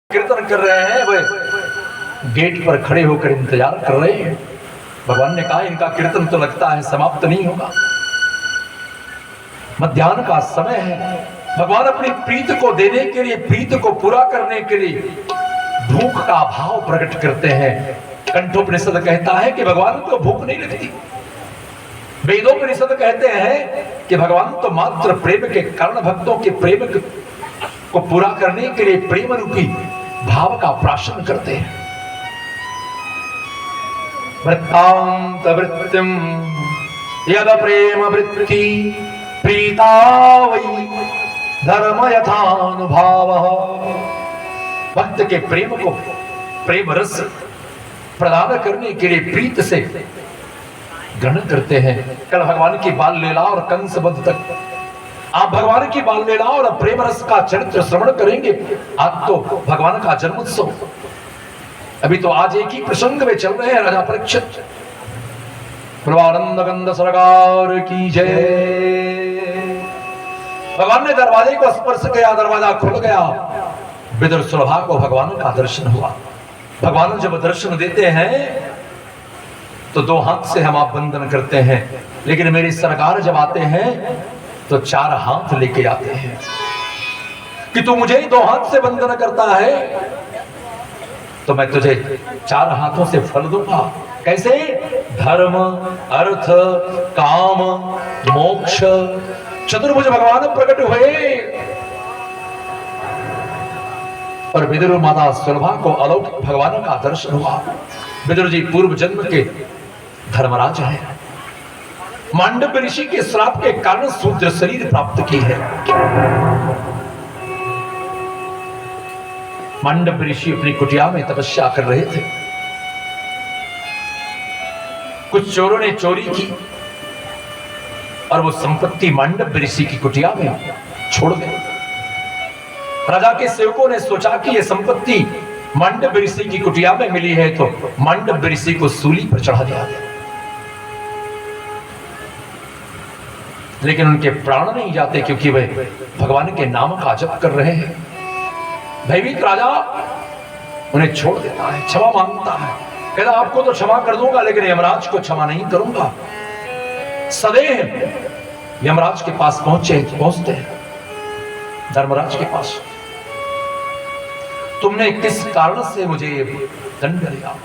कीर्तन कर रहे हैं, वे गेट पर खड़े होकर इंतजार कर रहे हैं। भगवान ने कहा इनका कीर्तन तो लगता है समाप्त नहीं होगा। मध्याह्न का समय है। भगवान अपनी प्रीत को देने के लिए, प्रीत को पूरा करने के लिए भूख का भाव प्रकट करते हैं। कंठोपनिषद कहता है कि भगवान को भूख नहीं लगती। वेदोपनिषद कहते हैं कि भगवान तो मात्र प्रेम के कारण भक्तों के प्रेम को पूरा करने के लिए प्रेम रूपी भाव का प्राशन करते हैं। वृत्तांत वृत्तिम यद प्रेम वृत्ति प्रीता वै धर्म यथानुभाव। भक्त के प्रेम को, प्रेम रस प्रदान करने के लिए प्रीत से ग्रहण करते हैं। कल भगवान की बाल लीला और कंस वध तक आप भगवान की बाल लीला और प्रेम रस का चरित्र श्रवण करेंगे। आज तो भगवान का जन्मोत्सव, अभी तो आज एक ही प्रसंग में चल रहे हैं। राजा परीक्षित, प्रभानंद गंध सरकार की जय। भगवान ने दरवाजे को स्पर्श किया, दरवाजा खुल गया। विदुर सुलभा को भगवान का दर्शन हुआ। भगवान जब दर्शन देते हैं तो दो हाथ से हम आप वंदन करते हैं, लेकिन मेरी सरकार जब आते हैं तो चार हाथ लेके आते हैं कि तू मुझे ही दो हाथ से वंदन करता है तो मैं तुझे चार हाथों से फल दूंगा। कैसे? धर्म, अर्थ, काम, मोक्ष, चतुर्भुज भगवान प्रकट हुए। और विदुर माता सुलभा को अलौकिक भगवान का दर्शन हुआ। विदुर जी पूर्व जन्म के धर्मराज हैं। मांडव्य ऋषि के श्राप के कारण शूद्र शरीर प्राप्त की है। मांडव्य ऋषि अपनी कुटिया में तपस्या कर रहे थे। कुछ चोरों ने चोरी की और वो संपत्ति मांडव्य ऋषि की कुटिया में छोड़ गए। राजा के सेवकों ने सोचा कि यह संपत्ति मांडव्य ऋषि की कुटिया में मिली है तो मांडव्य ऋषि को सूली पर चढ़ा दिया गया। लेकिन उनके प्राण नहीं जाते क्योंकि वे भगवान के नाम का जप कर रहे हैं। भयभीत राजा उन्हें छोड़ देता है, क्षमा मांगता है। कहता आपको तो क्षमा कर दूंगा लेकिन यमराज को क्षमा नहीं करूंगा। सदैव यमराज के पास पहुंचते हैं। धर्मराज के पास, तुमने किस कारण से मुझे दंड दिया?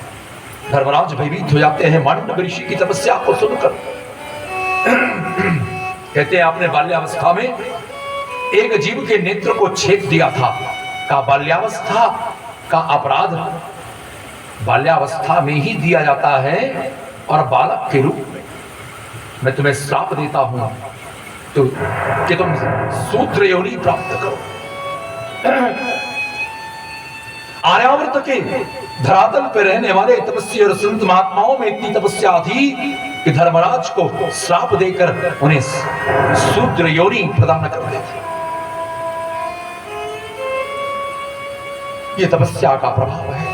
धर्मराज भयभीत हो जाते हैं मांडव्य ऋषि की तपस्या को सुनकर। कहते हैं आपने बाल्यावस्था में एक जीव के नेत्र को छेद दिया था। का बाल्यावस्था का अपराध बाल्यावस्था में ही दिया जाता है और बालक के रूप में मैं तुम्हें श्राप देता हूं तो कि तुम शूद्र योनि प्राप्त करो। आर्यावर्त के धरातल पर रहने वाले तपस्वी और संत महात्माओं में इतनी तपस्या थी कि धर्मराज को श्राप देकर उन्हें शूद्र योनि प्रदान कर देते। ये तपस्या का प्रभाव है।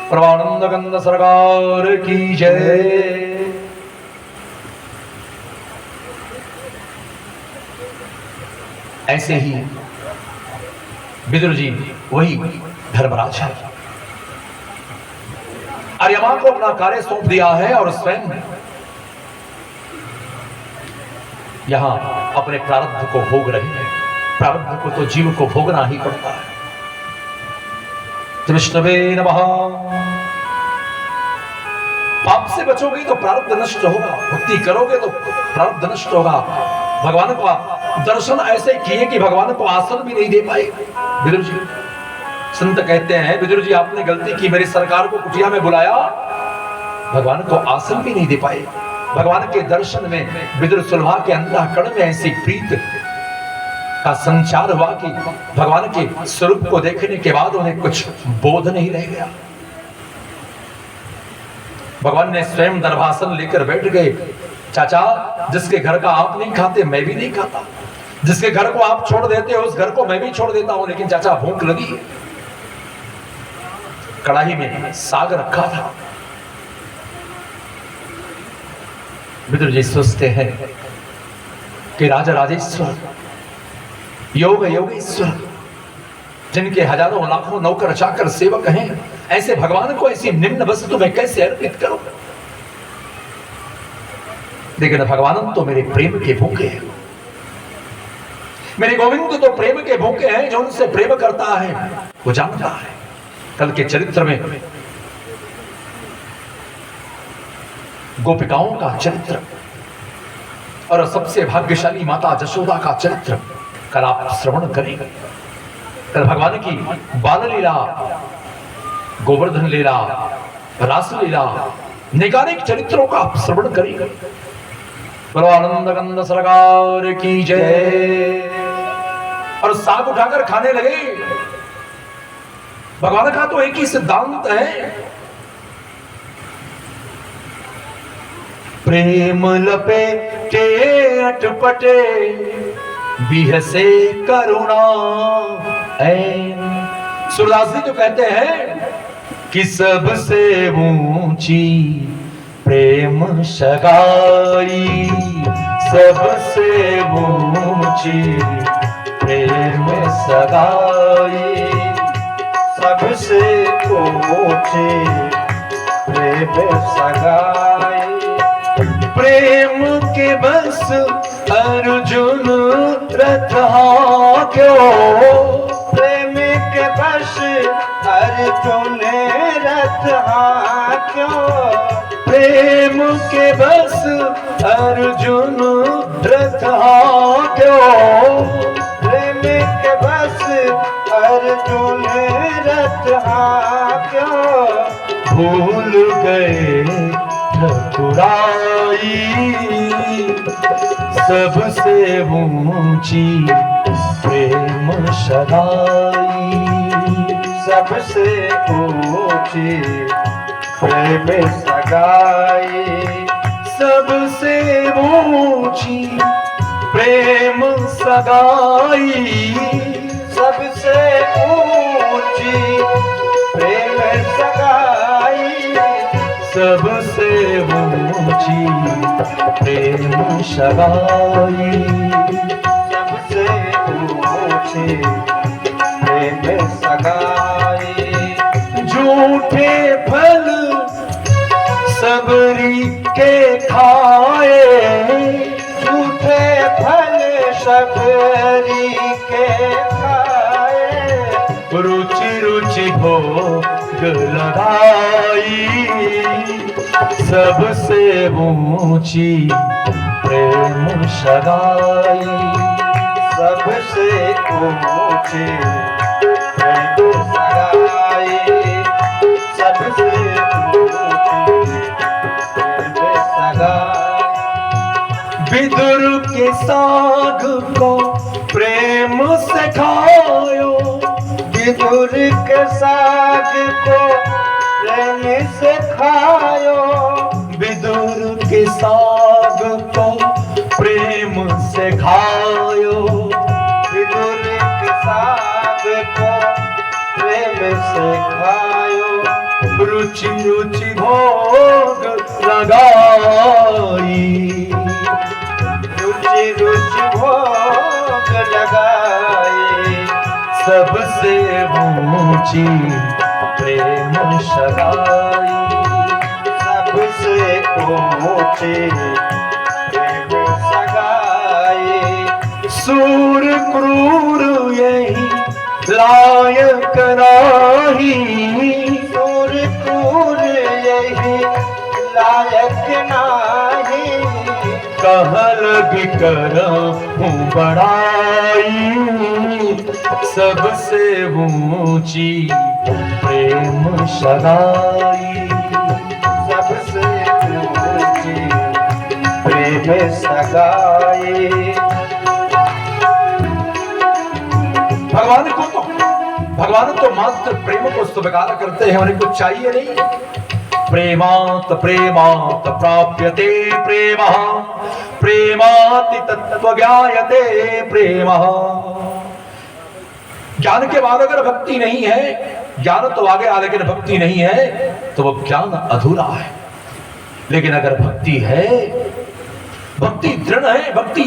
प्रभानंद गंध सरकार की जय। ऐसे ही विदुर जी वही धर्मराज है। आर्यमा को अपना कार्य सौंप दिया है और स्वयं यहां अपने प्रारब्ध को भोग रहे हैं। प्रारब्ध को तो जीव को भोगना ही पड़ता है। विष्णवे नमः। पाप से बचोगे तो प्रारब्ध नष्ट होगा, भक्ति करोगे तो प्रारब्ध नष्ट होगा। भगवान को दर्शन ऐसे किए कि भगवान को आसन भी नहीं दे पाए विदुर जी। संत कहते हैं विदुर जी आपने गलती की, मेरी सरकार को कुटिया में बुलाया, भगवान को आसन भी नहीं दे पाए। भगवान के दर्शन में विदुर सुलभा के अंतःकरण में ऐसी प्रीत का संचार हुआ कि भगवान के स्वरूप को देखने के बाद उन्हें कुछ बोध नहीं रह गया। भगवान ने स्वयं दर्भासन लेकर बैठ गए। चाचा, जिसके घर का आप नहीं खाते मैं भी नहीं खाता, जिसके घर को आप छोड़ देते हो उस घर को मैं भी छोड़ देता हूं, लेकिन चाचा भूख लगी। कढ़ाई में साग रखा था। विदुर जी सोचते हैं कि राजा राजेश्वर योग योगेश्वर जिनके हजारों लाखों नौकर चाकर सेवक हैं, ऐसे भगवान को ऐसी निम्न वस्तु में कैसे अर्पित करूं? लेकिन भगवान तो मेरे प्रेम के भूखे हैं, मेरे गोविंद तो प्रेम के भूखे हैं। जो उनसे प्रेम करता है वो जानता है। कल के चरित्र में गोपिकाओं का चरित्र और सबसे भाग्यशाली माता जशोदा का चरित्र कल आप श्रवण करेंगे। कल भगवान की बाल लीला, गोवर्धन लीला, रास लीला, नैकानिक चरित्रों का आप श्रवण करेंगे। बोलो आनंद गंध सरकार की जय। और साग उठाकर खाने लगे। भगवान का तो एक ही सिद्धांत है, प्रेम लपेटे अटपटे बिहसे करुणा। सूरदास जी जो कहते हैं कि सबसे ऊंची प्रेम सगाई, सबसे ऊंची प्रेम सगाई, सबसे ऊंची प्रेम सगाई। प्रेम के बस अर्जुन रथ क्यों, प्रेम के बस अर्जुन रथ क्यों, प्रेम के बस अर्जुन रथ क्यों, प्रेम के बस अर्जुन रथ क्यों, भूल गए ठकुराई, सबसे ऊंची प्रेम सगाई, सबसे ऊंची प्रेम सगाई, सबसे ऊंची प्रेम सगाई, सबसे ऊंची प्रेम सगाई, सबसे ऊंची प्रेम सगाई, सबसे ऊंची प्रेम सगाई। झूठे फल सबरी के खाए, झूठे फल सबरी के खाए, रुचि रुचि भोग लगाई, सबसे ऊंची प्रेम सगाई, सबसे ऊंची प्रेम सगाई, सबसे ऊंची प्रेम सगाई। विदुर के साग को प्रेम से खायो, विदुर के साग को प्रेम से खायो, विदुर के साग को प्रेम से खायो, विदुर के साग को प्रेम से खायो, रुचि रुचि भोग लगाई, रुचि रुचि भोग लगाई, सबसे ऊंची प्रेम सगाई, सबसे ऊंची प्रेम सगाई। सूर क्रूर यही लायक नाही, सूर क्रूर यही लायक नाही, कह लगी करहूं बड़ाई, सबसे ऊंची प्रेम सगाई, सबसे ऊंची प्रेम सगाई। भगवान तो मात्र प्रेम को स्वीकार करते हैं, उन्हें कुछ चाहिए नहीं। प्रेमात प्रेमात प्राप्यते प्रेमः, प्रेमाति तत्त्व ज्ञायते प्रेमः। ज्ञान के बाद अगर भक्ति नहीं है, ज्ञान तो आगे आ लेकिन भक्ति नहीं है तो वो ज्ञान अधूरा है। लेकिन अगर भक्ति है, भक्ति दृढ़ है, भक्ति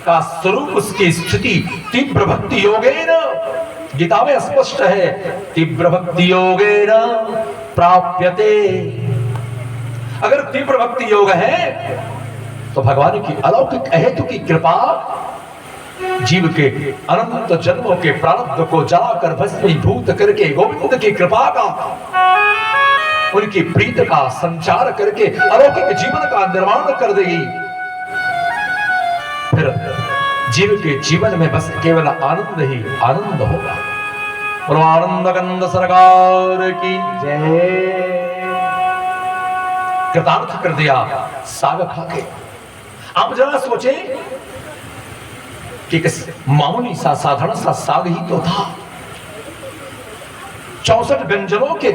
का स्वरूप उसकी स्थिति तीव्र भक्ति योगेन गीता में स्पष्ट है, तीव्र भक्ति योगेन प्राप्यते। अगर तीव्र भक्ति योग है तो भगवान की अलौकिक अहेतु की कृपा जीव के अनंत जन्मों के प्रारब्ध को जलाकर भस्मीभूत करके गोविंद की कृपा का, उनकी प्रीत का संचार करके अलौकिक जीवन का निर्माण कर देगी। फिर जीव के जीवन में बस केवल आनंद ही आनंद होगा। और आनंद कंद सरकार की जय। कृतार्थ कर दिया साग खाके। आप जरा सोचें कि किस मामूली सा साधारण सा साग ही तो था, 64 व्यंजनों के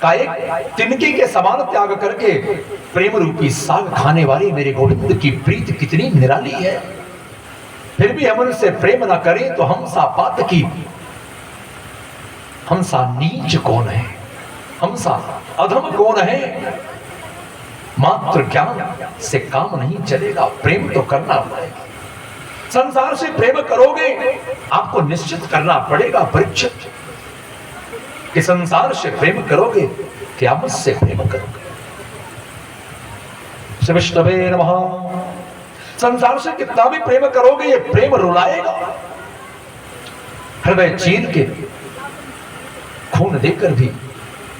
का एक तिनके के समान त्याग करके प्रेम रूपी साग खाने वाली मेरे गोविंद की प्रीत कितनी निराली है। फिर भी हम उनसे प्रेम ना करें तो हम सा पात की, हम सा नीच कौन है, हम सा अधम कौन है। मात्र ज्ञान से काम नहीं चलेगा, प्रेम तो करना पड़ेगा। संसार से प्रेम करोगे आपको निश्चित करना पड़ेगा परीक्षित कि संसार से प्रेम करोगे क्या मुझसे प्रेम करोगे। श्री विष्णवे नमः। संसार से कितना भी प्रेम करोगे ये प्रेम रुलाएगा, हृदय चीर के खून देकर भी,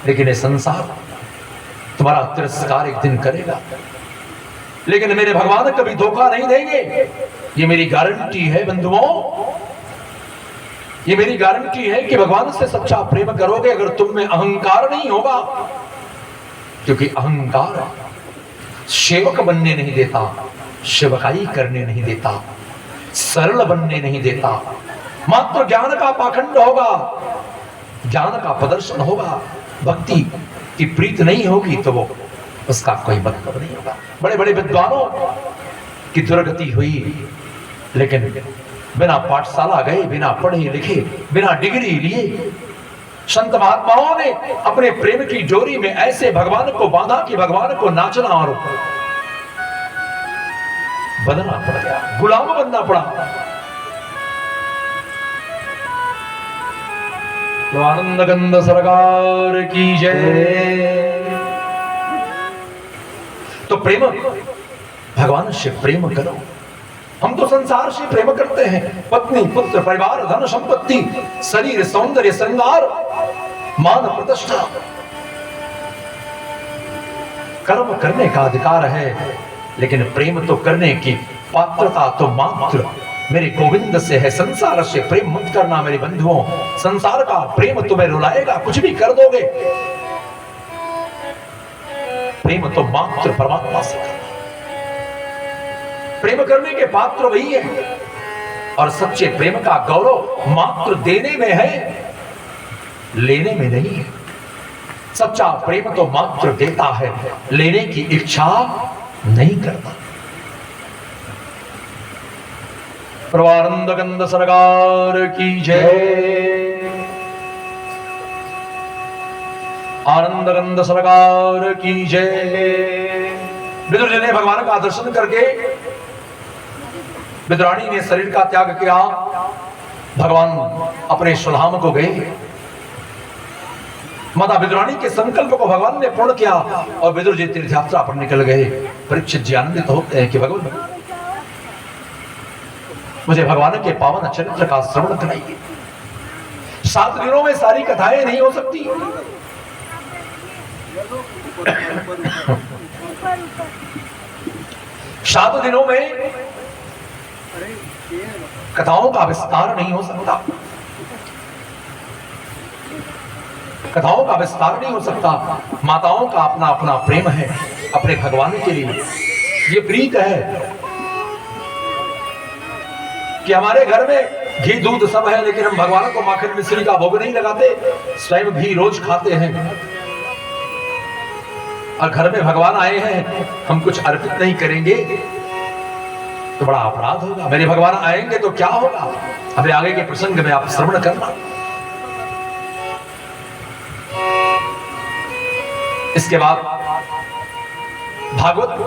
लेकिन ये संसार तुम्हारा तिरस्कार एक दिन करेगा। लेकिन मेरे भगवान कभी धोखा नहीं देंगे, ये मेरी गारंटी है बंधुओं, ये मेरी गारंटी है कि भगवान से सच्चा प्रेम करोगे अगर तुम में अहंकार नहीं होगा, क्योंकि अहंकार सेवक बनने नहीं देता, सेवकाई करने नहीं देता, सरल बनने नहीं देता। मात्र ज्ञान का पाखंड होगा, ज्ञान का प्रदर्शन होगा, भक्ति की प्रीत नहीं होगी तो वो उसका कोई मतलब नहीं होगा। बड़े बड़े विद्वानों की दुर्गति हुई, लेकिन बिना पाठशाला गए, बिना पढ़े लिखे, बिना डिग्री लिए संत महात्माओं ने अपने प्रेम की डोरी में ऐसे भगवान को बांधा कि भगवान को नाचना और बनना पड़ गया, गुलाम बनना पड़ा। आनंद गंध सरकार की जय। तो प्रेम, भगवान से प्रेम करो। हम तो संसार से प्रेम करते हैं, पत्नी पुत्र परिवार धन संपत्ति शरीर सौंदर्य श्रृंगार मान प्रतिष्ठा। कर्म करने का अधिकार है, लेकिन प्रेम तो करने की पात्रता तो मात्र मेरे गोविंद से है। संसार से प्रेम मत करना मेरे बंधुओं, संसार का प्रेम तुम्हें रुलाएगा, कुछ भी कर दोगे। प्रेम तो मात्र परमात्मा से करना। प्रेम करने के पात्र वही है, और सच्चे प्रेम का गौरव मात्र देने में है, लेने में नहीं है। सच्चा प्रेम तो मात्र देता है, लेने की इच्छा नहीं करता। परमानंद गंध सरकार की जय। आनंद गंध सरकार की जय। विदुर जी ने भगवान का दर्शन करके विदुराणी ने शरीर का त्याग किया, भगवान अपने स्वधाम को गए। माता विदुराणी के संकल्प को भगवान ने पूर्ण किया और विदुर जी तीर्थ यात्रा पर निकल गए। परीक्षित जी आनंदित होते हैं कि भगवान मुझे भगवान के पावन चरित्र का श्रवण कराइए। 7 दिनों में सारी कथाएं नहीं हो सकती। सात दिनों में कथाओं का विस्तार नहीं हो सकता, कथाओं का विस्तार नहीं हो सकता। माताओं का अपना अपना प्रेम है अपने भगवान के लिए। ये प्रीत है कि हमारे घर में घी दूध सब है, लेकिन हम भगवान को माखन मिश्री का भोग नहीं लगाते, स्वयं घी रोज खाते हैं। और घर में भगवान आए हैं, हम कुछ अर्पित नहीं करेंगे तो बड़ा अपराध होगा। मेरे भगवान आएंगे तो क्या होगा, अभी आगे के प्रसंग में आप श्रवण करना। इसके बाद भागवत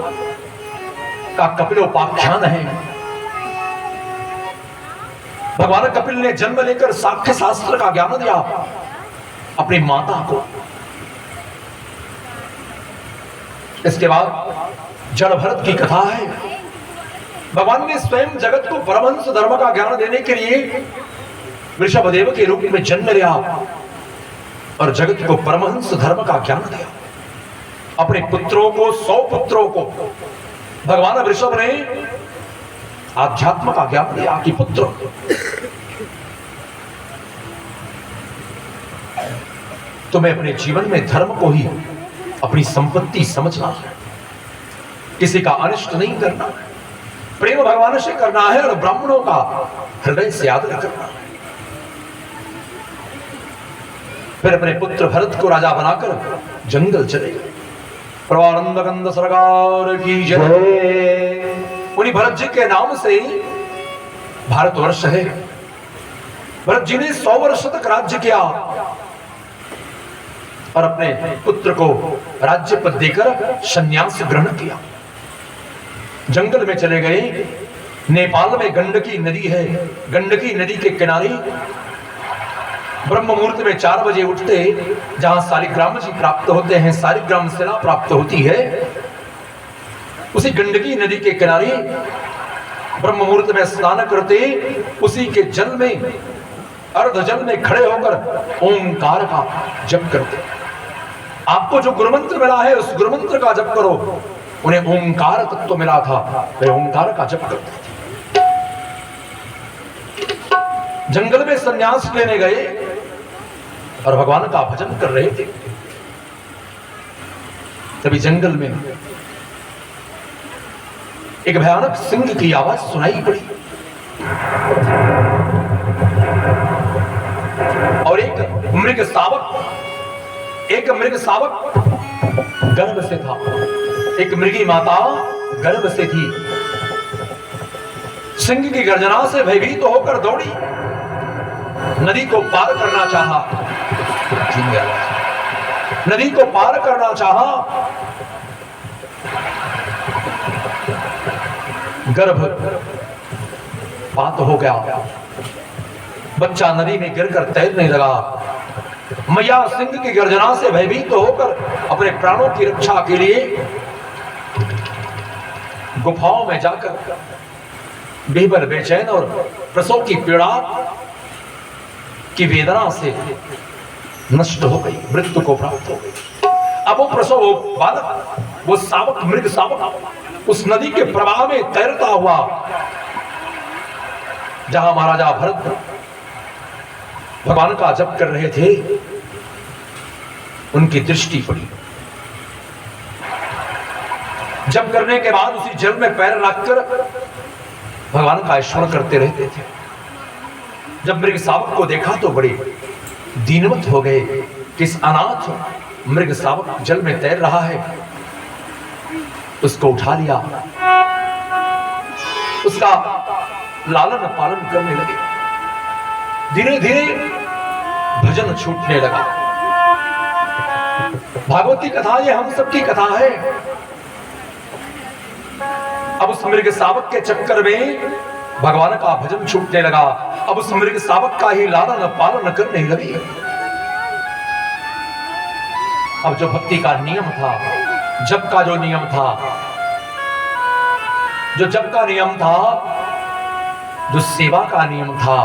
का कपिलोपाख्यान है। भगवान कपिल ने जन्म लेकर साख्य शास्त्र का ज्ञान दिया अपनी माता को। इसके बाद जड़ भरत की कथा है। भगवान ने स्वयं जगत को परमहंस धर्म का ज्ञान देने के लिए वृषभदेव के रूप में जन्म लिया और जगत को परमहंस धर्म का ज्ञान दिया। अपने पुत्रों को 100 पुत्रों को भगवान वृषभ ने आध्यात्म का ज्ञान दिया कि पुत्र तुम्हें अपने जीवन में धर्म को ही अपनी संपत्ति समझना है, किसी का अनिष्ट नहीं करना, प्रेम भगवान से करना है और ब्राह्मणों का हृदय से आदर करना है। फिर अपने पुत्र भरत को राजा बनाकर जंगल चले गए। परमानंद कंद सरकार की जय। उन्हीं भरत जी के नाम से भारतवर्ष है। भरत जी ने 100 वर्ष तक राज्य किया और अपने पुत्र को राज्य पद देकर संन्यास ग्रहण किया। जंगल में चले गए। नेपाल में गंडकी नदी है। गंडकी नदी के किनारे ब्रह्म मुहूर्त में 4 बजे उठते, जहां सालिग्राम जी प्राप्त होते हैं, सालिग्राम शिला प्राप्त होती है, उसी गंडकी नदी के किनारे ब्रह्म मुहूर्त में स्नान करते, उसी के जल में अर्ध जल में खड़े होकर ओंकार का जप करते। आपको जो गुरुमंत्र मिला है उस गुरुमंत्र का जप करो। उन्हें ओंकार तत्व मिला था, वे ओंकार का जप करते थे। जंगल में संन्यास लेने गए और भगवान का भजन कर रहे थे। तभी जंगल में एक भयानक सिंह की आवाज सुनाई पड़ी और एक मृग शावक गर्भ से था। एक मृगी माता गर्भ से थी। सिंह की गर्जना से भयभीत तो होकर दौड़ी, नदी को पार करना चाहा। नदी को पार करना चाहा। गर्भपात हो गया। बच्चा नदी में गिरकर तैरने लगा। मैया सिंह की गर्जना से भयभीत तो होकर अपने प्राणों की रक्षा के लिए गुफाओं में जाकर बेहबर बेचैन और प्रसव की पीड़ा की वेदना से नष्ट हो गई, मृत्यु को प्राप्त हो गई। अब वो प्रसव बालक, वो शावक, मृग शावक उस नदी के प्रवाह में तैरता हुआ जहां महाराजा भरत भगवान का जप कर रहे थे, उनकी दृष्टि पड़ी। जप करने के बाद उसी जल में पैर रखकर भगवान का स्मरण करते रहते थे। जब मृग शावक को देखा तो बड़े दीनवत हो गए। किस अनाथ मृग शावक जल में तैर रहा है, उसको उठा लिया, उसका लालन पालन करने लगे। धीरे धीरे भजन छूटने लगा। भागवत की कथा ये हम सबकी कथा है। अब उस मृग शावक के चक्कर में भगवान का भजन छूटने लगा। अब उस मृग शावक का ही लालन पालन करने लगे। अब जो भक्ति का नियम था, जप का जो नियम था, जो जप का नियम था, जो सेवा का नियम था,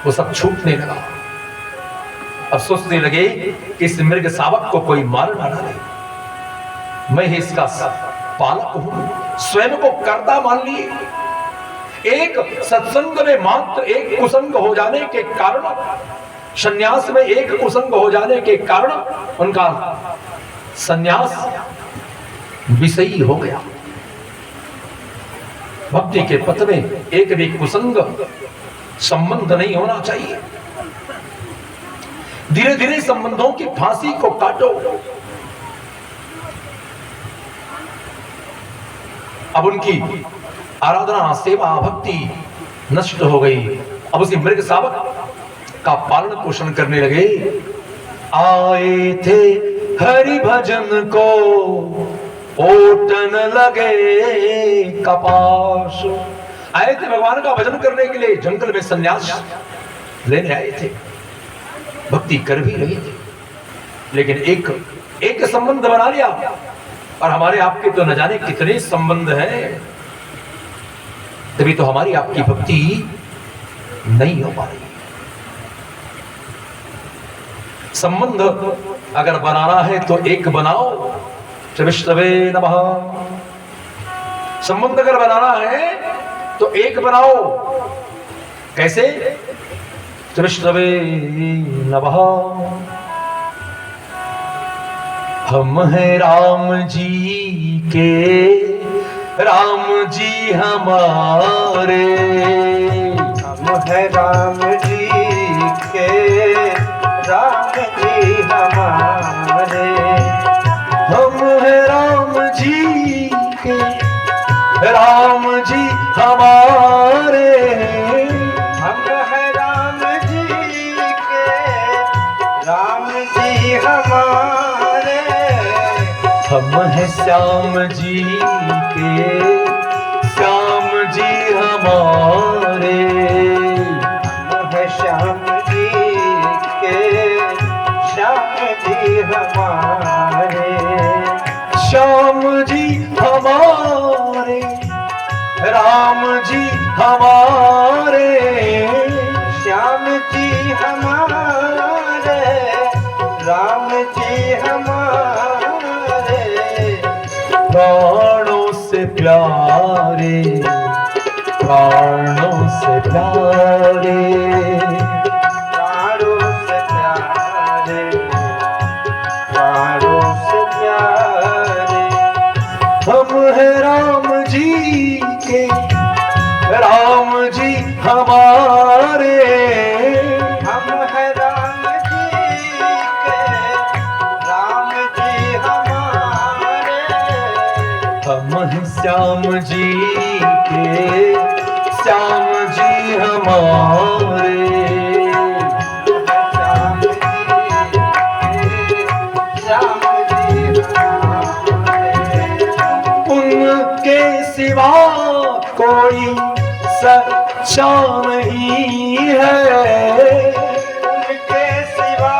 वो सब छूटने लगा। अब सोचने लगे कि इस मृग शावक को कोई मार ना डाले, मैं ही इसका पालक हूं। स्वयं को कर्ता मान लिए। एक सत्संग में मात्र एक कुसंग हो जाने के कारण, संन्यास में एक कुसंग हो जाने के कारण उनका संन्यास विषयी हो गया। भक्ति के पथ में एक भी कुसंग संबंध नहीं होना चाहिए। धीरे धीरे संबंधों की फांसी को काटो। अब उनकी आराधना, सेवा, भक्ति नष्ट हो गई। अब उसी मृग शावक का पालन पोषण करने लगे। आए थे हरि भजन को ओटन लगे कपास, आए थे भगवान का भजन करने के लिए, जंगल में संन्यास लेने आए थे, भक्ति कर भी रहे थे, लेकिन एक संबंध बना लिया। और हमारे आपके तो न जाने कितने संबंध हैं, तभी तो हमारी आपकी भक्ति नहीं हो पा रही। संबंध अगर बनाना है तो एक बनाओ, विष्णवे नमः। संबंध अगर बनाना है तो एक बनाओ, कैसे? विष्णवे नमः। हम हैं राम जी के, राम जी हमारे। हम हैं राम जी के, राम जी हमारे। हम हैं राम जी के, राम जी हमारे। हम हैं राम जी के, राम जी हमारे। हम हैं श्याम जी के, श्याम जी हमारे। हम हैं श्याम जी के, श्याम जी हमारे। श्याम जी हमारे, राम जी हमारे। श्याम जी हमारे, राम जी हमारे। प्राणों से प्यारे, प्राणों से प्यारे। प्राणों से प्यारे, प्राणों से प्यारे। हम हैं राम जी के, राम जी हमारे। हम हैं राम जी के, राम जी हमारे। हम हैं श्याम जी के, श्याम जी हमारे। श्याम जी, श्याम जी हमारे। उनके सिवा कोई सच्चा नहीं है। उनके सिवा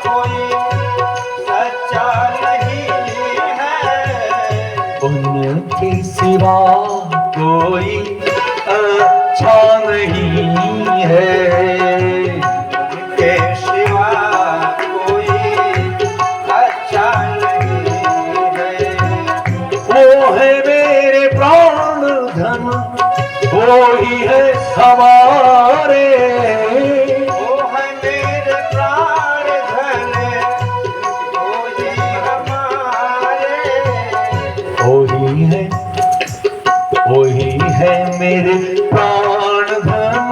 कोई सच्चा नहीं है। उनके सिवा कोई अच्छा नहीं है। उनके सिवा कोई अच्छा नहीं है। वो है मेरे प्राण धन, वो ही है हमारे। वो है मेरे प्राण धन, वो ही हमारे। वही है मेरे प्राण धन,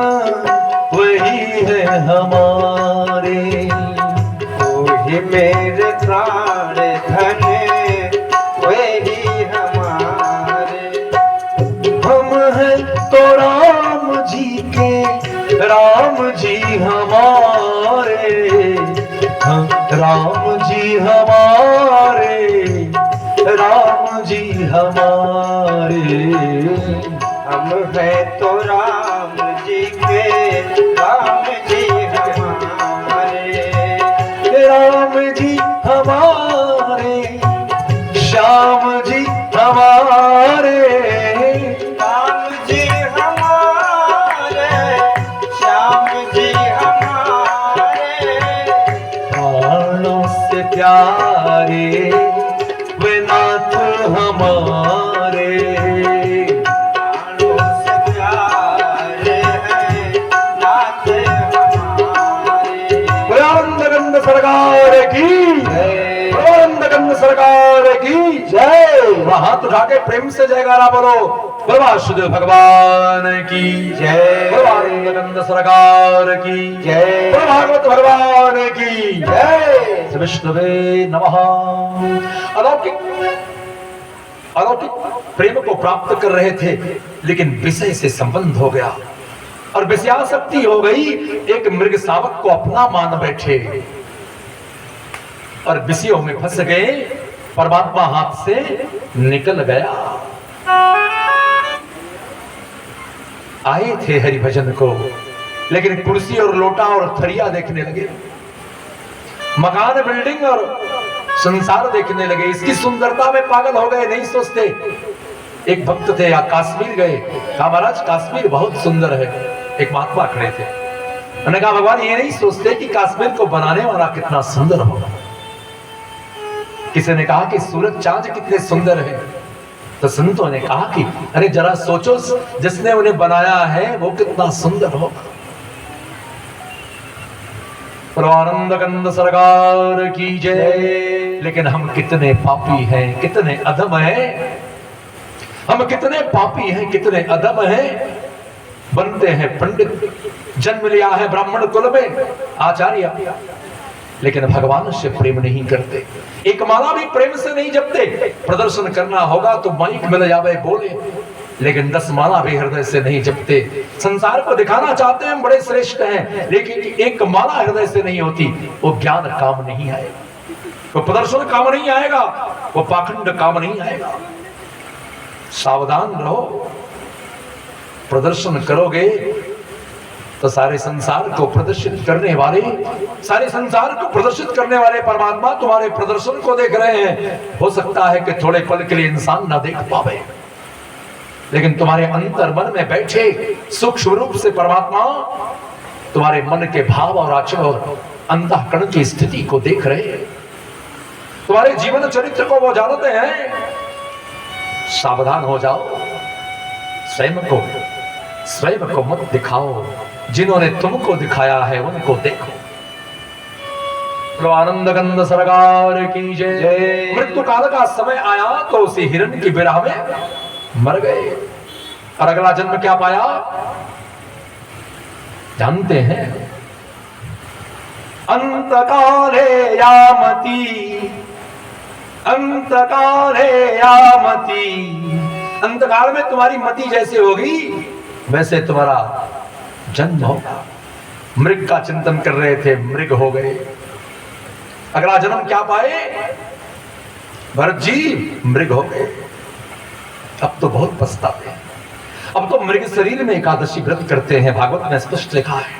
वही है हमारे। वही मेरे प्राण धन, वही हमारे। हम हैं तो राम जी के, राम जी हमारे। हम राम जी हमारे, राम जी हमारे। हम हैं तो राम जी के, राम जी हमारे। राम जी हमारे, श्याम जी हमारे। राम जी हमारे, श्याम जी हमारे। प्राणों से प्यारे वे नाथ हमारे। प्राणों से प्यारे हैं नाथ हमारे। आनंद गंध सरकार की जय, आनंद गंध सरकार की जय। हाथ उठा के प्रेम से जयकारा बोलो। बोलो वासुदेव भगवान की जय, बोलो आनंद गंध सरकार की जय, बोलो भागवत भगवान की जय। विष्णुवे नमः। अलौकिक प्रेम को प्राप्त कर रहे थे, लेकिन विषय से संबंध हो गया और विषयासक्ति हो गई। एक मृग शावक को अपना मान बैठे और विषयों में फंस गए। परमात्मा हाथ से निकल गया। आए थे हरि भजन को, लेकिन कुर्सी और लोटा और थरिया देखने लगे, मकान बिल्डिंग और संसार देखने लगे, इसकी सुंदरता में पागल हो गए, नहीं सोचते। एक भक्त थे, या कश्मीर गए, कहा महाराज कश्मीर बहुत सुंदर है। एक महात्मा खड़े थे, उन्होंने कहा भगवान ये नहीं सोचते कि कश्मीर को बनाने वाला कितना सुंदर होगा। किसी ने कहा कि सूरज चांद कितने सुंदर है, तो संतों ने कहा कि अरे जरा सोचो जिसने उन्हें बनाया है वो कितना सुंदर होगा। परमानंद कंद सरकार की जय। लेकिन हम कितने पापी हैं, कितने अधम हैं, हम कितने पापी हैं, कितने अधम हैं। बनते हैं पंडित, जन्म लिया है ब्राह्मण कुल में, आचार्य, लेकिन भगवान से प्रेम नहीं करते, एक माला भी प्रेम से नहीं जपते। प्रदर्शन करना होगा तो माइक मिल जावे बोले, लेकिन 10 माला भी हृदय से नहीं जपते। संसार को दिखाना चाहते हैं हम बड़े श्रेष्ठ हैं, लेकिन एक माला हृदय से नहीं होती, वो ज्ञान काम नहीं आएगा, वो प्रदर्शन काम नहीं आएगा, वो पाखंड काम नहीं आएगा। सावधान रहो, प्रदर्शन करोगे तो सारे संसार को प्रदर्शित करने वाले, सारे संसार को प्रदर्शित करने वाले परमात्मा तुम्हारे प्रदर्शन को देख रहे हैं। हो सकता है कि थोड़े पल के लिए इंसान ना देख पावे, लेकिन तुम्हारे अंतर मन में बैठे सूक्ष्म रूप से परमात्मा तुम्हारे मन के भाव और आचरण और अंतःकरण की स्थिति को देख रहे हैं, तुम्हारे जीवन चरित्र को वो जानते हैं। सावधान हो जाओ, स्वयं को मत दिखाओ, जिन्होंने तुमको दिखाया है उनको देखो। आनंद गंध सरकार की जय। मृत्यु काल का समय आया तो उसी हिरण की विरह में मर गए, और अगला जन्म क्या पाया जानते हैं? अंतकाले यामती, अंतकाले यामती। अंतकाल में तुम्हारी मति जैसे होगी वैसे तुम्हारा जन्म होगा। मृग का चिंतन कर रहे थे, मृग हो गए। अगला जन्म क्या पाए? भरत जी मृग हो गए। अब तो बहुत पछताते हैं, अब तो मृग शरीर में एकादशी व्रत करते हैं। भागवत में स्पष्ट लिखा है,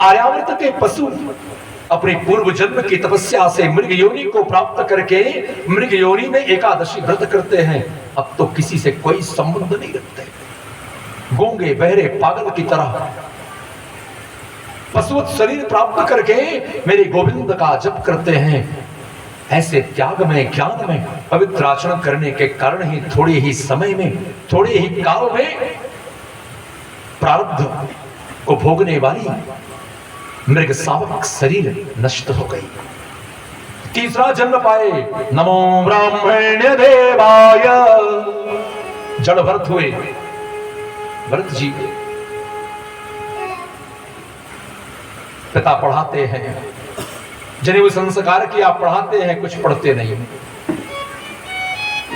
आर्यावर्त के पशु अपनी पूर्व जन्म की तपस्या से मृग योनि को प्राप्त करके मृग योनि में एकादशी व्रत करते हैं। अब तो किसी से कोई संबंध नहीं रखते, गूंगे बहरे पागल की तरह पशुवत शरीर प्राप्त करके मेरे गोविंद का जप करते हैं। ऐसे त्याग में, ज्ञान में, पवित्र आचरण करने के कारण ही थोड़े ही समय में, थोड़े ही काल में प्रारब्ध को भोगने वाली मृग शावक शरीर नष्ट हो गई। तीसरा जन्म पाए, नमो ब्राह्मण्य देवाय। जड़ भरत हुए भरत जी। पिता पढ़ाते हैं, जनेऊ संस्कार किया, पढ़ाते हैं, कुछ पढ़ते नहीं,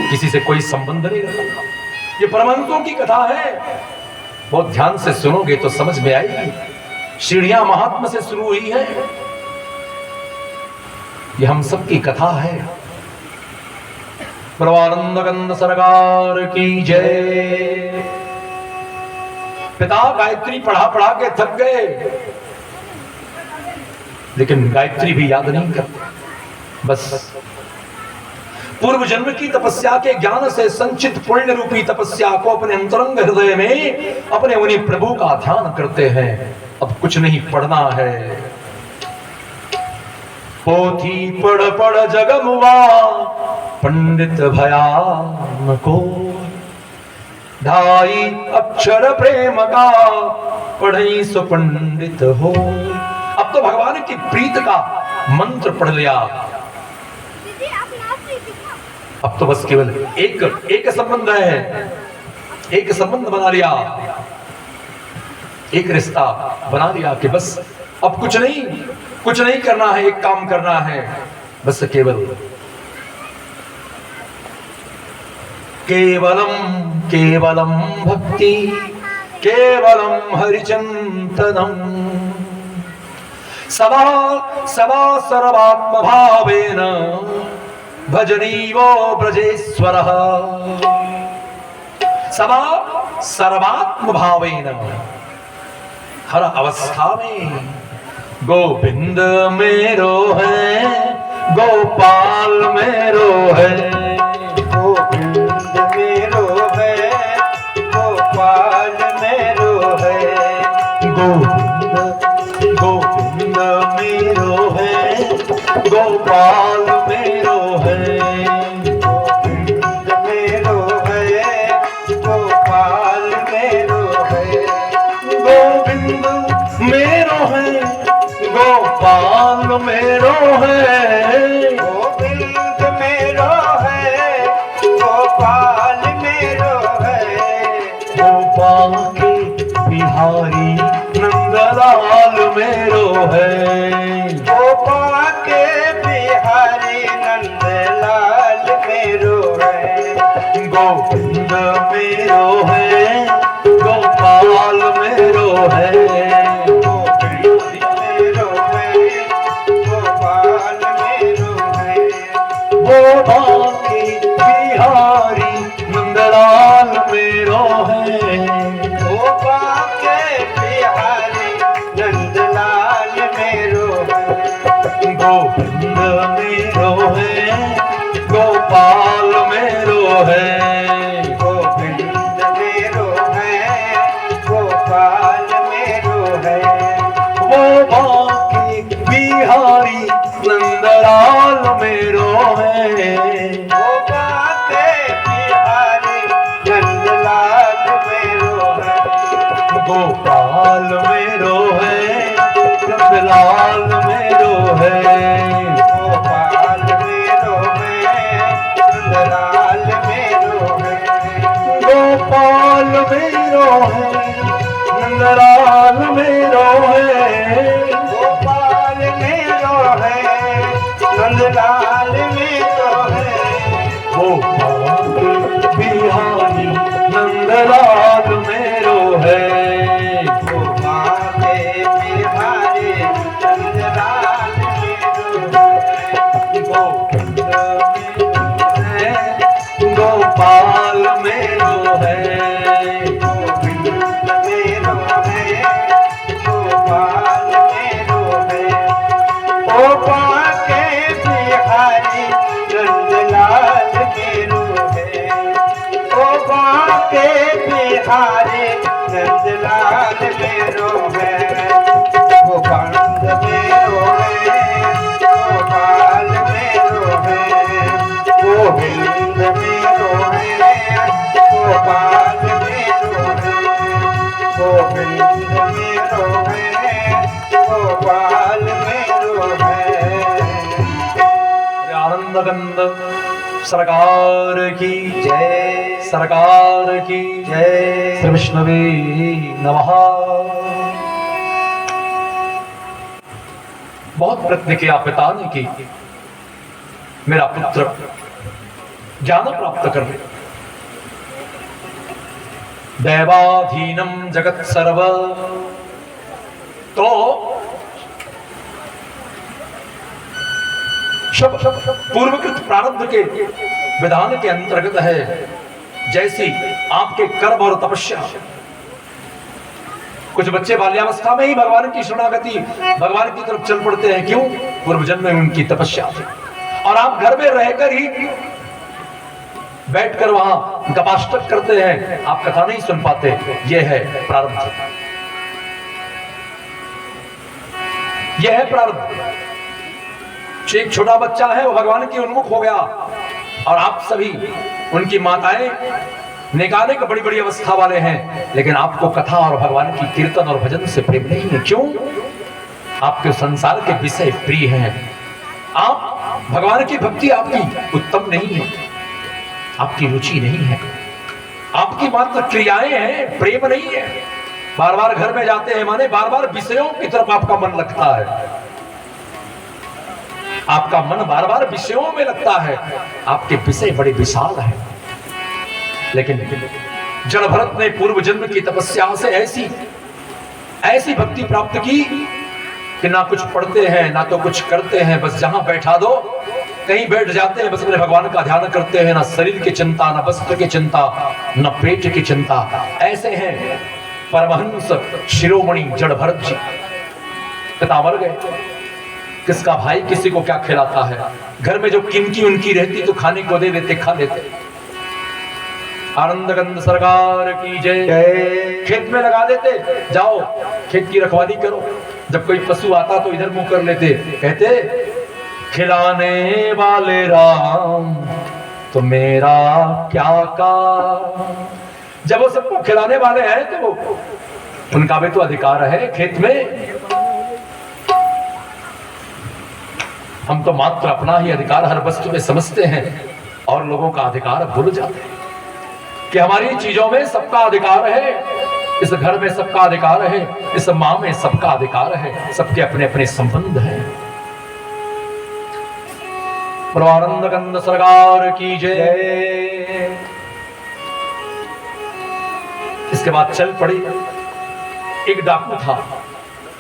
किसी से कोई संबंध नहीं रखा। ये परमहंसों की कथा है, बहुत ध्यान से सुनोगे तो समझ में आएगी। सीढ़ियां महात्मा से शुरू हुई है, ये हम सबकी कथा है। परमानंद गंध सरकार की जय। पिता गायत्री पढ़ा पढ़ा के थक गए, लेकिन गायत्री भी याद नहीं करते। बस पूर्व जन्म की तपस्या के ज्ञान से संचित पुण्य रूपी तपस्या को अपने अंतरंग हृदय में अपने उन्हीं प्रभु का ध्यान करते हैं। अब कुछ नहीं पढ़ना है। पोथी पढ़ पढ़ जगमुआ पंडित भयान को, ढाई अक्षर प्रेम का पढ़ई सो पंडित हो। अब तो भगवान की प्रीत का मंत्र पढ़ लिया, अब तो बस केवल एक संबंध है, एक संबंध बना लिया, एक रिश्ता बना लिया कि बस अब कुछ नहीं करना है, एक काम करना है, बस केवलम केवलम भक्ति, केवलम हरिचिंतनम, सदा सदा सर्वात्म भावेन भजनीयो ब्रजेश्वरः। सदा सर्वात्म भावेन, हर अवस्था में गोविंद मेरो है, गोपाल मेरो है। गोविंद मेरो है, गोपाल मेरो है। गोविंद गोविंद मेरो है, गोपाल मेरो है। गोविंद मेरो है, गोपाल मेरो है। गोविंद मेरो है, गोपाल मेरो है। गोविंद मेरो है, गोपाल मेरो है। गोपाल के बिहारी नंदलाल मेरो है। गोपा के बिहारी नंदलाल मेरो है। गोविंद मेरो है, गोपाल मेरो है। गोविंद मेरो है, गोपाल मेरो है। गोपा के बिहारी नंदलाल मेरो है। गोपा के बिहारी नंदलाल मेरो है। गोविंद मेरो है, गोपाल मेरो है। गोविंद मेरो है, गोपाल मेरो है। गोपा के बिहारी नंदलाल मेरो है। गोपा के बिहारी नंदलाल मेरो है। गोपाल मेरो है, नंदलाल मेरो है। गोपाल मेरो है, नंदलाल मेरो है। गोपाल मेरो है, नंदलाल मेरो है। गोपाल मेरो है, नंदलाल मेरो है। गोपाल के बिहारी नंदलाल मेरो है। गोपा के बिहारी नंदलाल मेरो है। गोविंद मेरो है, गोपाल मेरो है। गोविंद मेरो है, गोपाल मेरो है। गोपा के बिहारी नंदलाल मेरो है। गोपा के बिहारी नंदलाल मेरो है। गोपाल मेरो है, गोपाल मेरो है। गोविंद मेरो है, गोपाल मेरो है। गोविंद मेरो है, गोपाल मेरो है। आनंद गंध सरकार की जय, सरकार की जय। श्री विष्णुवे नमः। बहुत प्रयत्न किया पिता ने कि मेरा पुत्र ज्ञान प्राप्त कर ले। दैवाधीनम जगत सर्व, तो सब पूर्वकृत प्रारब्ध के विधान के अंतर्गत है। जैसी आपके कर्म और तपस्या, कुछ बच्चे बाल्यावस्था में ही भगवान की शरणागति, भगवान की तरफ चल पड़ते हैं। क्यों? पूर्व जन्म में उनकी तपस्या थी। और आप घर में रहकर ही बैठकर वहां गपाष्टक करते हैं, आप कथा नहीं सुन पाते। यह है प्रारब्ध, यह है प्रारब्ध। एक छोटा बच्चा है, वो भगवान की उन्मुख हो गया, और आप सभी उनकी माताएं निकाले के बड़ी बड़ी अवस्था वाले हैं, लेकिन आपको कथा और भगवान की कीर्तन और भजन से प्रेम नहीं है। क्यों? आपके संसार के विषय प्रिय हैं। आप भगवान की भक्ति आपकी उत्तम नहीं है, आपकी रुचि नहीं है, आपकी मात्र क्रियाएं हैं, प्रेम नहीं है। बार बार घर में जाते हैं माने बार बार विषयों की तरफ आपका मन लगता है, आपका मन बार बार विषयों में लगता है। आपके विषय बड़े विशाल हैं। लेकिन जड़ भरत ने पूर्व जन्म की तपस्या से ऐसी भक्ति प्राप्त की कि ना कुछ पढ़ते हैं ना तो कुछ करते हैं, बस जहां बैठा दो कहीं बैठ जाते हैं, बस अपने भगवान का ध्यान करते हैं, ना शरीर की चिंता, ना वस्त्र की चिंता, न पेट की चिंता। ऐसे हैं परमहंस शिरोमणि जड़ भरत जी। पिता मर गए, किसका भाई किसी को क्या खिलाता है? घर में जो किनकी उनकी रहती तो खाने को दे देते, खा लेते। आनंद गंध सरकार की जय। खेत में लगा देते, जाओ खेत की रखवाली करो। जब कोई पशु आता तो इधर मुंह कर लेते, कहते खिलाने वाले राम तो मेरा क्या काम। जब वो सबको खिलाने वाले हैं तो उनका भी तो अधिकार है खेत में। हम तो मात्र अपना ही अधिकार हर वस्तु में समझते हैं और लोगों का अधिकार भूल जाते हैं कि हमारी चीजों में सबका अधिकार है, इस घर में सबका अधिकार है, इस माँ में सबका अधिकार है, सबके अपने अपने संबंध हैं। परमानंद गंध सरकार की जय। इसके बाद चल पड़ी। एक डाकू था,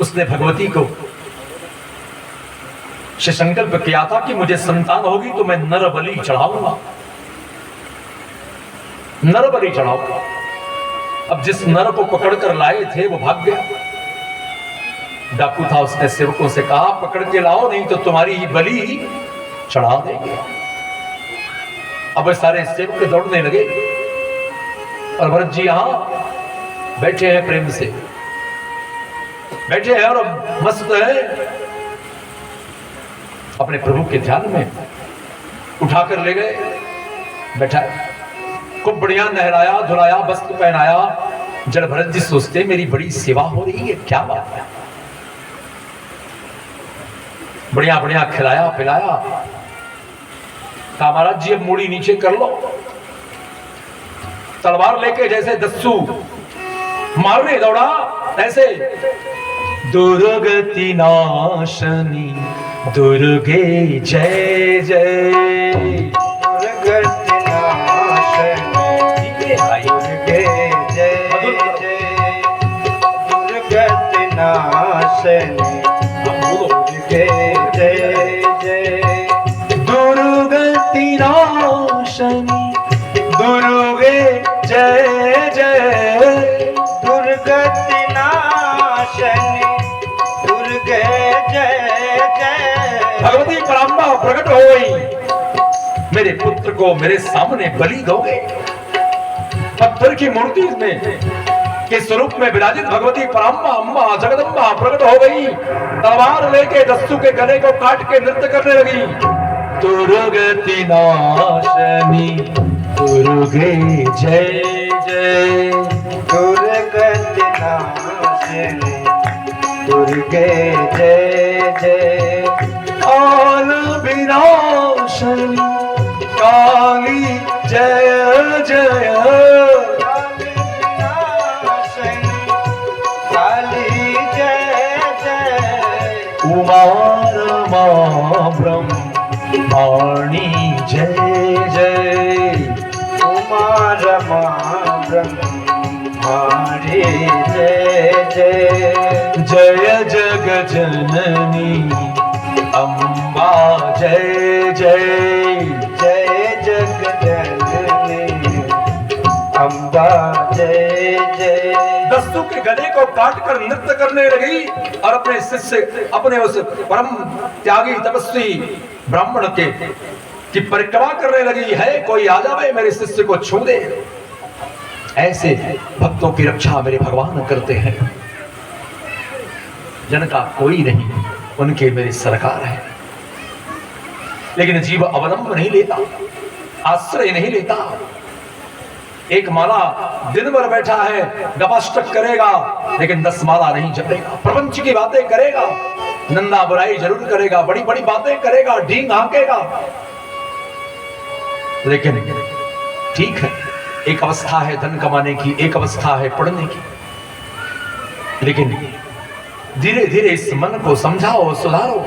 उसने भगवती को से संकल्प किया था कि मुझे संतान होगी तो मैं नर बलि चढ़ाऊंगा, नर बलि चढ़ाऊंगा। अब जिस नर को पकड़कर लाए थे वो भाग गया। डाकू था, उसने सेवकों से कहा पकड़ के लाओ, नहीं तो तुम्हारी ही बलि चढ़ा देंगे। अब सारे सेवक दौड़ने लगे और भरत जी यहां बैठे हैं, प्रेम से बैठे हैं और मस्त है। अपने प्रभु के ध्यान में उठाकर ले गए, बैठा खूब बढ़िया नहलाया धुलाया, वस्त्र पहनाया। जड़ भरत जी सोचते मेरी बड़ी सेवा हो रही है, क्या बात है। बढ़िया बढ़िया खिलाया पिलाया। कहा महाराज जी अब मूड़ी नीचे कर लो। तलवार लेके जैसे दस्यु मारने दौड़ा, ऐसे दुर्गति नाशनी दुर्गे जय जय। दुर्गति नाशनी दुर्गे जय जय। दुर्गति नाशनी दुर्गे जय जय। दुर्गति नाशनी दुर्गे जय जय। दुर्गति नाशनी दुर्गे जय जय। भगवती पराम्बा प्रकट हो गई, मेरे पुत्र को मेरे सामने बलि दोगे। पत्थर की मूर्ति में के स्वरूप में विराजित भगवती पराम्बा अम्बा जगदम्बा प्रकट हो गई। तलवार लेके दस्यु के गले को काट के नृत्य करने लगी। दुर्गति नाशनी दुर्गे जय जय। दुर्गति नाशनी दुर्गे जय जय। काल विनाशनी काली जय जय। काली जय जय। उमा रमा ब्रह्माणी जय जय। उमा रमा ब्रह्माणी जय जय। जय जग जननी अम्बा जय जय। जय जग जननी अम्बा जय जय। दस्यु के गले को काटकर नृत्य करने लगी और अपने शिष्य अपने उस परम त्यागी तपस्वी ब्राह्मण के की परिक्रमा करने लगी है। कोई आ जावे मेरे शिष्य को छू दे। ऐसे भक्तों की रक्षा मेरे भगवान करते हैं। जन का कोई नहीं, उनके मेरी सरकार है। लेकिन जीव अवलंब नहीं लेता, आश्रय नहीं लेता। एक माला दिन भर बैठा है, गपाष्टक करेगा, लेकिन 10 माला नहीं जपेगा। प्रपंच की बातें करेगा, निंदा बुराई जरूर करेगा, बड़ी बड़ी बातें करेगा, ढींग हाँकेगा। लेकिन ठीक है, एक अवस्था है धन कमाने की, एक अवस्था है पढ़ने की। लेकिन धीरे धीरे इस मन को समझाओ, सुधारो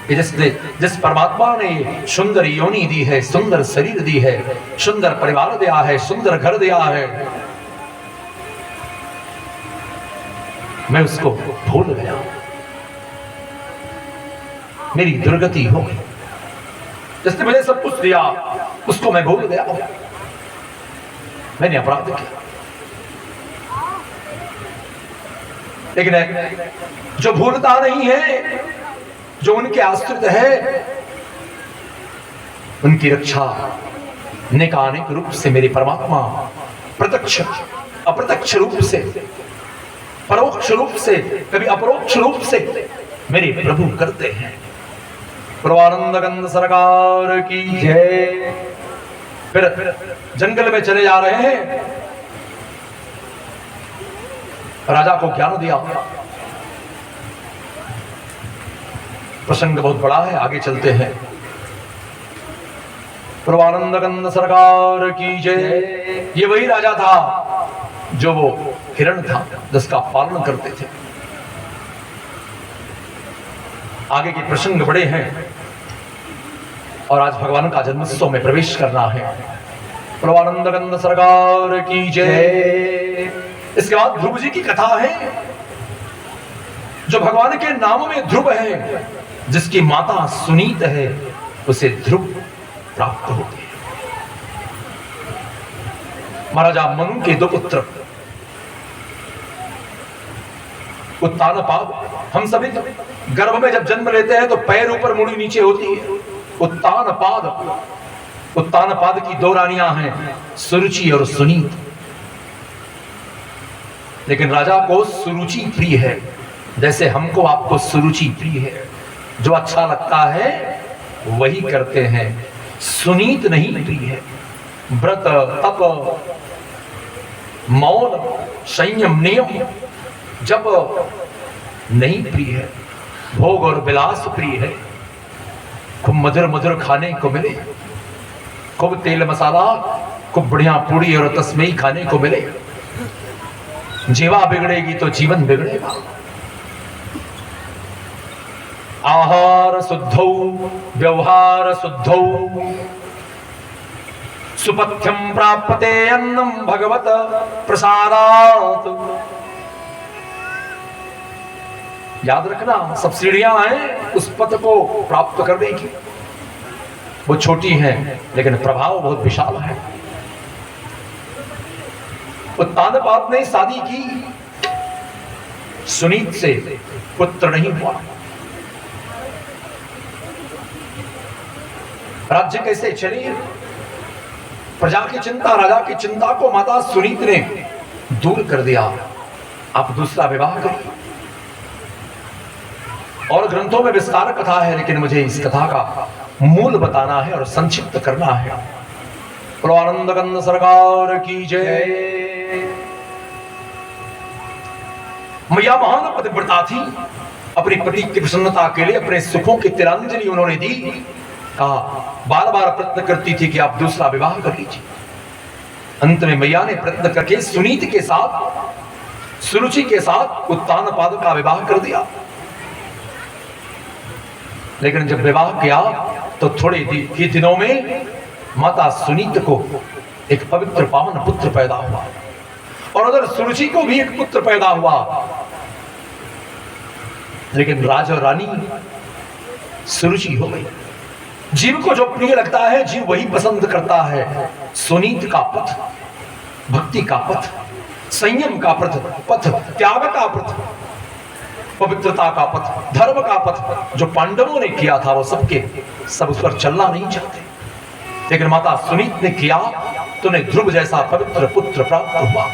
कि जिस परमात्मा ने सुंदर योनि दी है, सुंदर शरीर दी है, सुंदर परिवार दिया है, सुंदर घर दिया है, मैं उसको भूल गया, मेरी दुर्गति हो गई। जिसने मुझे सब कुछ दिया उसको मैं भूल गया, मैंने अपराध किया। लेकिन जो भूलता नहीं है, जो उनके आश्रित है, उनकी रक्षा अनेक रूप से मेरे परमात्मा प्रत्यक्ष अप्रत्यक्ष रूप से, परोक्ष रूप से, कभी अपरोक्ष रूप से मेरे प्रभु करते हैं। परमानंद गंध सरकार की जय। फिर जंगल में चले जा रहे हैं, राजा को ज्ञान दिया। प्रसंग बहुत बड़ा है, आगे चलते हैं। परमानंद गंध सरकार की जय। ये वही राजा था जो वो हिरण था जिसका पालन करते थे। आगे के प्रसंग बड़े हैं और आज भगवान का जन्मोत्सव में प्रवेश करना है। परमानंद गंध सरकार की जय। इसके बाद ध्रुव जी की कथा है। जो भगवान के नाम में ध्रुव है, जिसकी माता सुनीत है, उसे ध्रुव प्राप्त होते हैं। महाराजा मनु के दो पुत्र उत्तानपाद। हम सभी गर्भ में जब जन्म लेते हैं तो पैर ऊपर मुड़ी नीचे होती है। उत्तानपाद, उत्तानपाद की दो रानियां हैं, सुरुचि और सुनीत। लेकिन राजा को सुरुचि प्रिय है, जैसे हमको आपको सुरुचि प्रिय है। जो अच्छा लगता है वही करते हैं। सुनीत नहीं प्रिय है। व्रत, तप, मौन, संयम, नियम, जब नहीं प्रिय है। भोग और विलास प्रिय है। खूब मधुर मधुर खाने को मिले, खूब तेल मसाला, खूब बढ़िया पूड़ी और तस्मई खाने को मिले। जीवा बिगड़ेगी तो जीवन बिगड़ेगा। आहार शुद्धौ व्यवहार शुद्धौ सुपथ्यम प्राप्यते अन्नम भगवत प्रसादात्। याद रखना, सब सीढ़ियां हैं उस पथ को प्राप्त करने की। वो छोटी हैं लेकिन प्रभाव बहुत विशाल है। उत्तानपाद ने शादी की, सुनीत से पुत्र नहीं हुआ। राज्य कैसे चले, प्रजा की चिंता, राजा की चिंता को माता सुनीत ने दूर कर दिया। आप दूसरा विवाह करिए। और ग्रंथों में विस्तार कथा है, लेकिन मुझे इस कथा का मूल बताना है और संक्षिप्त करना है। परमानंद गंध सरकार की जय। मैया महान पतिव्रता थी। अपनी पति की प्रसन्नता के लिए अपने सुखों की तिलांजलि उन्होंने दी। कहा, बार बार प्रयत्न करती थी कि आप दूसरा विवाह कर लीजिए। अंत में मैया ने प्रयत्न करके सुनीत के साथ, सुरुचि के साथ उत्तानपाद का विवाह कर दिया। लेकिन जब विवाह किया तो थोड़े ही दिनों में माता सुनीत को एक पवित्र पावन पुत्र पैदा हुआ और उधर सुरुचि को भी एक पुत्र पैदा हुआ। लेकिन राजा और रानी सुरुचि हो गई। जीव को जो प्रिय लगता है, जीव वही पसंद करता है। सुनीत का पथ, भक्ति का पथ, संयम का पथ, त्याग का पथ, पवित्रता का पथ, धर्म का पथ जो पांडवों ने किया था, वो सबके सब उस पर चलना नहीं चाहते। लेकिन माता सुनीत ने किया तो उन्हें ध्रुव जैसा पवित्र पुत्र प्राप्त हुआ।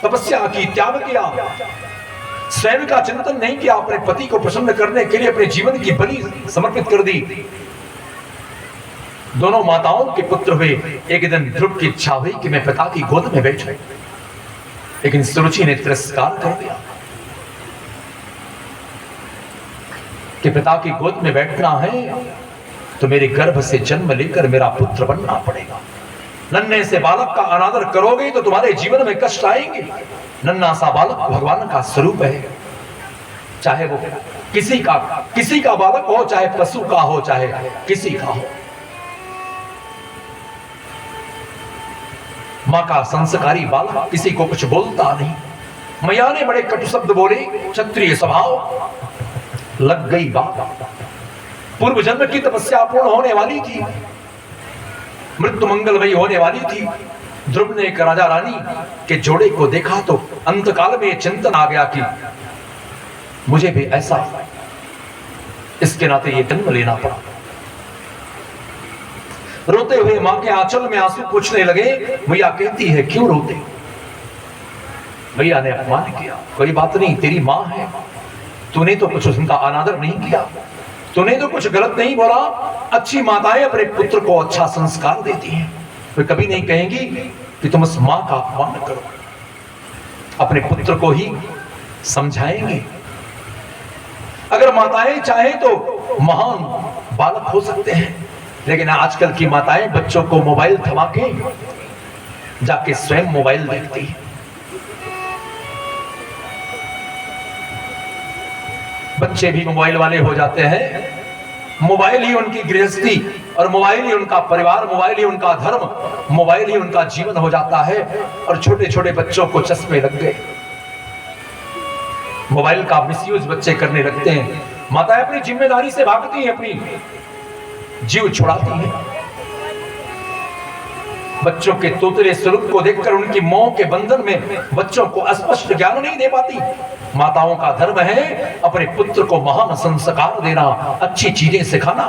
तपस्या की, त्याग किया, स्वयं का चिंतन नहीं किया, अपने पति को प्रसन्न करने के लिए अपने जीवन की बलि समर्पित कर दी। दोनों माताओं के पुत्र हुए। एक दिन ध्रुव की इच्छा हुई कि मैं पिता की गोद में बैठूं, लेकिन सुरुचि ने तिरस्कार कर दिया कि पिता की गोद में बैठना है तो मेरे गर्भ से जन्म लेकर मेरा पुत्र बनना पड़ेगा। नन्हे से बालक का अनादर करोगे तो तुम्हारे जीवन में कष्ट आएंगे। नन्हा सा बालक भगवान का स्वरूप है, चाहे वो किसी का बालक हो, चाहे पशु का हो, चाहे किसी का हो। मां का संस्कारी बालक किसी को कुछ बोलता नहीं। मैया ने बड़े कटु शब्द बोले, क्षत्रिय स्वभाव, लग गई बात। पूर्व जन्म की तपस्या पूर्ण होने वाली थी, मृत्यु मंगलमयी होने वाली थी। ध्रुव ने एक राजा रानी के जोड़े को देखा तो अंतकाल में चिंतन आ गया कि मुझे भी ऐसा, इसके नाते ये जन्म लेना पड़ा। रोते हुए मां के आंचल में आंसू पूछने लगे। मैया कहती है क्यों रोते? मैया ने अपमान किया। कोई बात नहीं, तेरी मां है, तूने तो कुछ उनका अनादर नहीं किया, तूने तो कुछ गलत नहीं बोला। अच्छी माताएं अपने पुत्र को अच्छा संस्कार देती हैं, वे कभी नहीं कहेंगी कि तुम उस मां का अपमान करो। अपने पुत्र को ही समझाएंगे। अगर माताएं चाहें तो महान बालक हो सकते हैं, लेकिन आजकल की माताएं बच्चों को मोबाइल थमा के जाके स्वयं मोबाइल देखती है। बच्चे भी मोबाइल वाले हो जाते हैं। मोबाइल ही उनकी गृहस्थी और मोबाइल ही उनका परिवार, मोबाइल ही उनका धर्म, मोबाइल ही उनका जीवन हो जाता है। और छोटे छोटे बच्चों को चश्मे लग गए। मोबाइल का मिसयूज बच्चे करने लगते हैं। माताएं अपनी जिम्मेदारी से भागती हैं, अपनी जीव छुड़ाती हैं। बच्चों के तोतले स्वरूप को देखकर उनकी मोह के बंधन में बच्चों को अस्पष्ट ज्ञान नहीं दे पाती। माताओं का धर्म है अपने पुत्र को महान संस्कार देना, अच्छी चीजें सिखाना।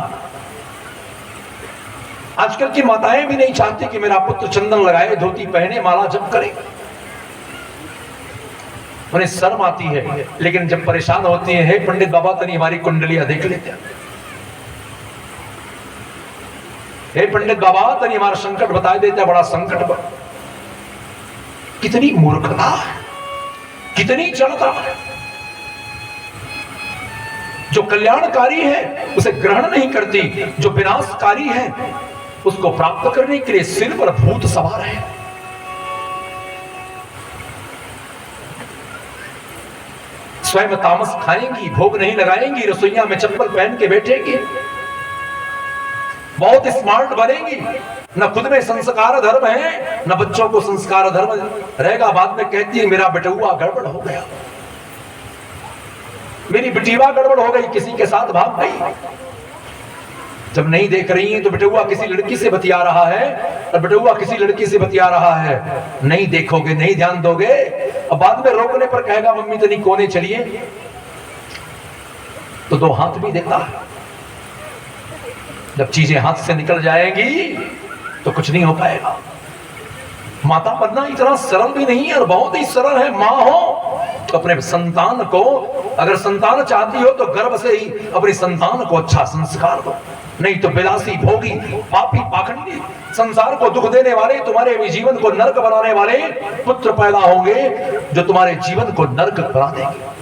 आजकल की माताएं भी नहीं चाहती कि मेरा पुत्र चंदन लगाए, धोती पहने, माला जप करे। उन्हें शर्म आती है, लेकिन जब परेशान होती है, हे पंडित बाबा तनी हमारी कुंडलियां देख लेते हैं, हे पंडित बाबा तनी हमारा संकट बता देते, बड़ा संकट पर। कितनी मूर्खता है, कितनी जड़ता है। जो कल्याणकारी है उसे ग्रहण नहीं करती, जो विनाशकारी है उसको प्राप्त करने के लिए सिर पर भूत सवार है। स्वयं तामस खाएंगी, भोग नहीं लगाएंगी, रसोईया में चप्पल पहन के बैठेंगी, बहुत स्मार्ट बनेंगी। न खुद में संस्कार धर्म है, न बच्चों को संस्कार धर्म रहेगा। बाद में कहती है मेरा बेटुआ गड़बड़ हो गया, मेरी बेटीवा गड़बड़ हो गई, किसी के साथ भाग गई। जब नहीं देख रही है तो बेटुआ किसी लड़की से बतिया रहा है, और बेटुआ किसी लड़की से बतिया रहा है। नहीं देखोगे, नहीं ध्यान दोगे, और बाद में रोकने पर कहेगा मम्मी तनी कोने चलिए, तो दो हाथ भी देता है। जब चीजें हाथ से निकल जाएंगी तो कुछ नहीं हो पाएगा। माता बनना इतना सरल भी नहीं है, और बहुत ही सरल है। मां हो तो अपने संतान को, अगर संतान चाहती हो तो गर्भ से ही अपनी संतान को अच्छा संस्कार दो। नहीं तो विलासी, भोगी, पापी, पाखंडी, संसार को दुख देने वाले, तुम्हारे भी जीवन को नरक बनाने वाले पुत्र पैदा होंगे, जो तुम्हारे जीवन को नरक बना देंगे।